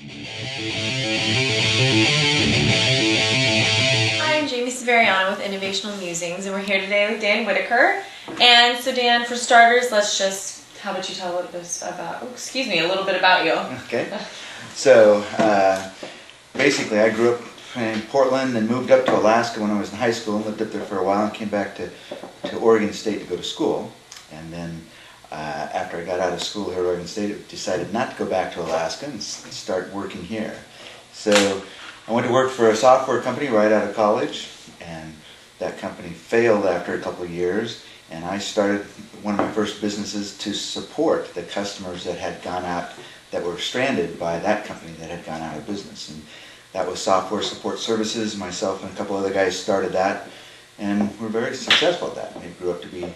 Hi, I'm Jamie Severiano with Innovational Musings, and we're here today with Dan Whitaker. And so, Dan, for starters, how about you tell a little bit about you? Okay. So, basically, I grew up in Portland and moved up to Alaska when I was in high school and lived up there for a while and came back to Oregon State to go to school. And then after I got out of school here at Oregon State, I decided not to go back to Alaska and start working here. So I went to work for a software company right out of college, and that company failed after a couple of years, and I started one of my first businesses to support the customers that had gone out, that were stranded by that company that had gone out of business. And that was Software Support Services. Myself and a couple other guys started that, and we're very successful at that. It grew up to be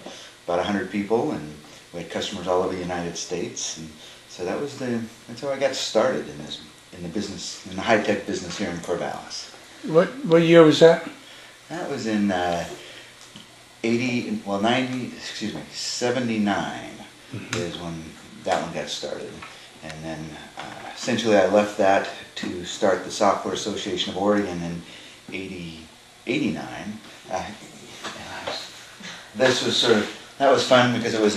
about 100 people, and we had customers all over the United States. And so that's how I got started in the business, in the high-tech business here in Corvallis. What year was that? That was in 79 is when that one got started. And then essentially I left that to start the Software Association of Oregon in 89. That was fun because it was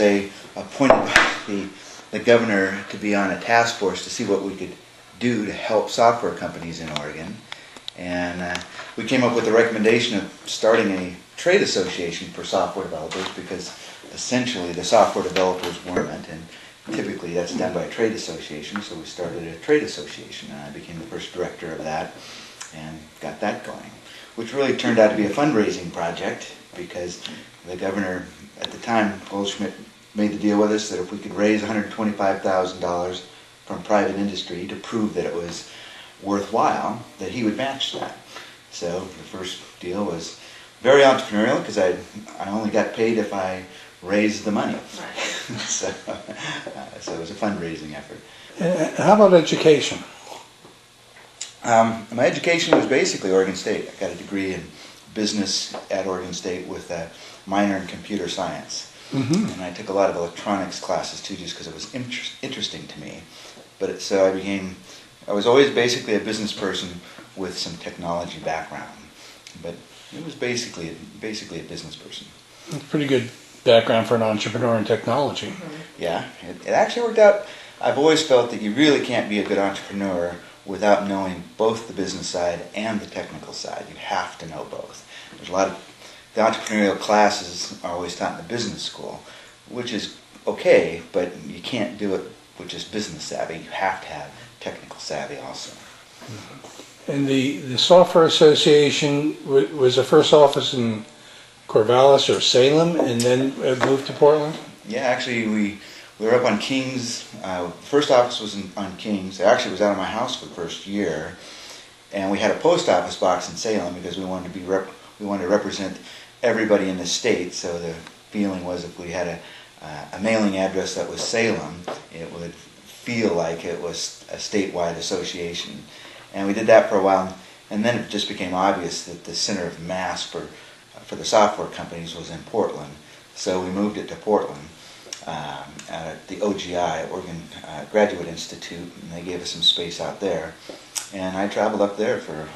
appointed by the governor to be on a task force to see what we could do to help software companies in Oregon. And we came up with the recommendation of starting a trade association for software developers, because essentially the software developers weren't, and typically that's done by a trade association. So we started a trade association, and I became the first director of that and got that going, which really turned out to be a fundraising project, because the governor at the time, Goldschmidt, made the deal with us that if we could raise $125,000 from private industry to prove that it was worthwhile, that he would match that. So the first deal was very entrepreneurial, because I only got paid if I raised the money. Right. so it was a fundraising effort. How about education? My education was basically Oregon State. I got a degree in business at Oregon State with a minor in computer science. Mm-hmm. And I took a lot of electronics classes too, just because it was interesting to me. So I was always basically a business person with some technology background, but it was basically a business person. That's a pretty good background for an entrepreneur in technology. Mm-hmm. Yeah, it actually worked out. I've always felt that you really can't be a good entrepreneur without knowing both the business side and the technical side. You have to know both. There's a lot of the entrepreneurial classes are always taught in the business school, which is okay, but you can't do it with just business savvy. You have to have technical savvy also. And the Software Association was the first office in Corvallis or Salem, and then moved to Portland? Yeah, actually we were up on Kings. First office was on Kings. I actually was out of my house for the first year, and we had a post office box in Salem because we wanted to represent everybody in the state. So the feeling was if we had a mailing address that was Salem, it would feel like it was a statewide association. And we did that for a while, and then it just became obvious that the center of mass for the software companies was in Portland. So we moved it to Portland at the OGI, Oregon Graduate Institute, and they gave us some space out there. And I traveled up there for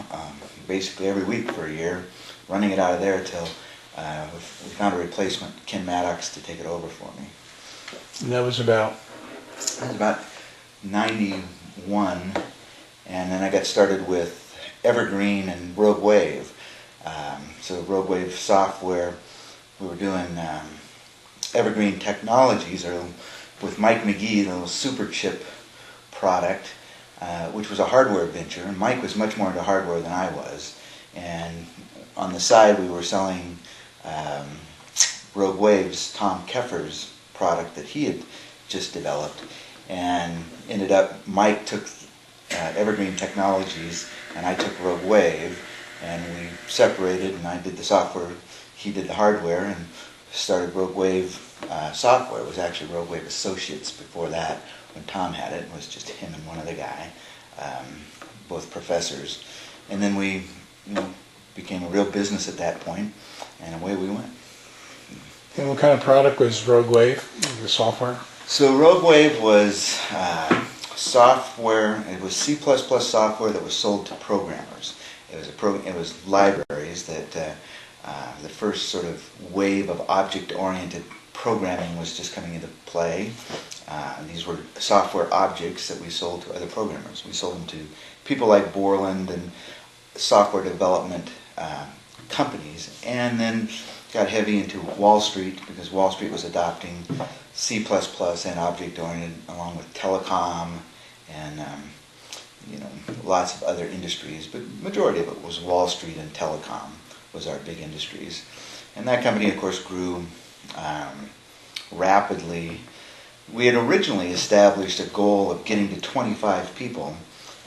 basically every week for a year, running it out of there till we found a replacement, Ken Maddox, to take it over for me. And that was about? That was about 91, and then I got started with Evergreen and Rouge Wave. So Rouge Wave software, we were doing Evergreen Technologies, or with Mike McGee, the little super chip product, which was a hardware venture. And Mike was much more into hardware than I was. And on the side, we were selling Rouge Wave's Tom Keffer's product that he had just developed, and ended up, Mike took Evergreen Technologies and I took Rouge Wave, and we separated, and I did the software, he did the hardware, and started Rouge Wave software. It was actually Rouge Wave Associates before that. When Tom had it, it was just him and one other guy, both professors. And then we became a real business at that point, and away we went. And what kind of product was Rouge Wave, the software? So Rouge Wave was software. It was C++ software that was sold to programmers. It was libraries that the first sort of wave of object-oriented programming was just coming into play. These were software objects that we sold to other programmers. We sold them to people like Borland and software development companies, and then got heavy into Wall Street because Wall Street was adopting C++ and object-oriented along with telecom and lots of other industries, but majority of it was Wall Street and telecom was our big industries. And that company, of course, grew rapidly. We had originally established a goal of getting to 25 people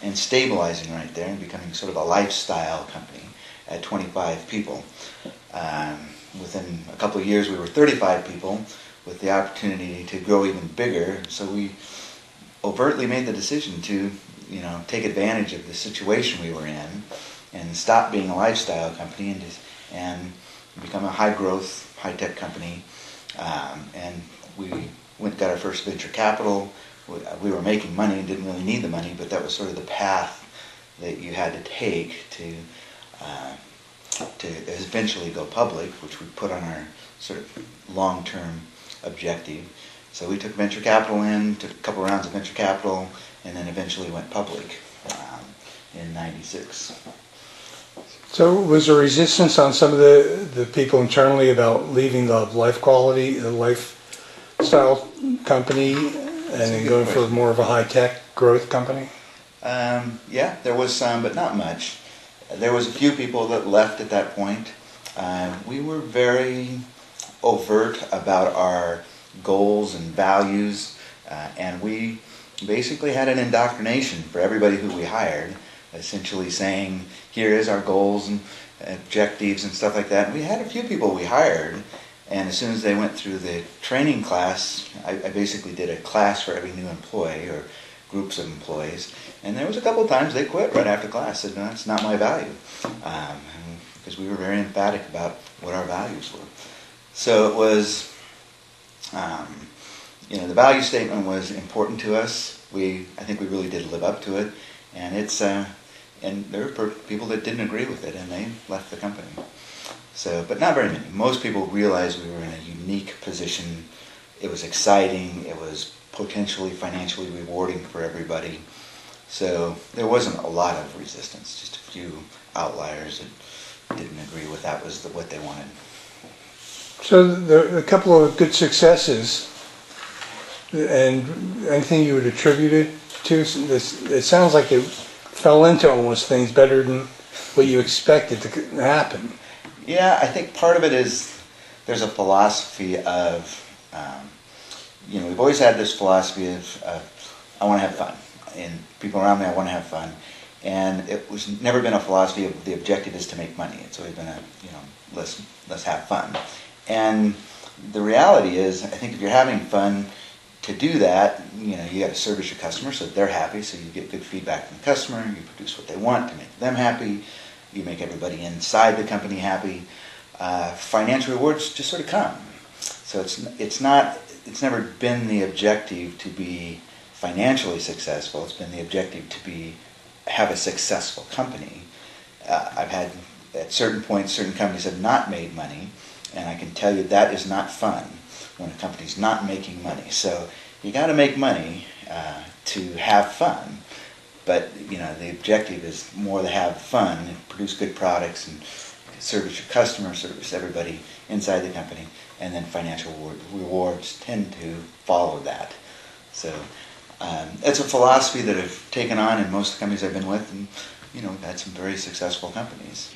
and stabilizing right there and becoming sort of a lifestyle company at 25 people. Within a couple of years, we were 35 people with the opportunity to grow even bigger. So we overtly made the decision to, take advantage of the situation we were in and stop being a lifestyle company and become a high-growth, high-tech company. And we got our first venture capital. We were making money and didn't really need the money, but that was sort of the path that you had to take to eventually go public, which we put on our sort of long-term objective. So we took venture capital took a couple rounds of venture capital, and then eventually went public in '96. So was there resistance on some of the people internally about leaving the lifestyle company and then going for more of a high-tech growth company? Yeah, there was some, but not much. There was a few people that left at that point. We were very overt about our goals and values, and we basically had an indoctrination for everybody who we hired, essentially saying, here is our goals and objectives and stuff like that. And we had a few people we hired, and as soon as they went through the training class, I basically did a class for every new employee or groups of employees, and there was a couple of times they quit right after class, said, no, that's not my value, because we were very emphatic about what our values were. So it was, the value statement was important to us. I think we really did live up to it, and and there were people that didn't agree with it, and they left the company. So, but not very many. Most people realized we were in a unique position. It was exciting. It was potentially financially rewarding for everybody. So there wasn't a lot of resistance, just a few outliers that didn't agree with that was what they wanted. So there are a couple of good successes, and anything you would attribute it to? It sounds like it fell into almost things better than what you expected to happen. Yeah, I think part of it is there's a philosophy of, we've always had this philosophy of I want to have fun, and people around me, I want to have fun. And it was never been a philosophy of the objective is to make money. It's always been let's have fun. And the reality is, I think if you're having fun, to do that, you got to service your customer so that they're happy, so you get good feedback from the customer, you produce what they want to make them happy, you make everybody inside the company happy. Financial rewards just sort of come. So it's never been the objective to be financially successful. It's been the objective to have a successful company. I've had, at certain points, certain companies have not made money, and I can tell you that is not fun when a company's not making money. So you got to make money to have fun, but the objective is more to have fun and produce good products and service your customer, service everybody inside the company, and then financial rewards tend to follow that. So it's a philosophy that I've taken on in most of the companies I've been with, and had some very successful companies.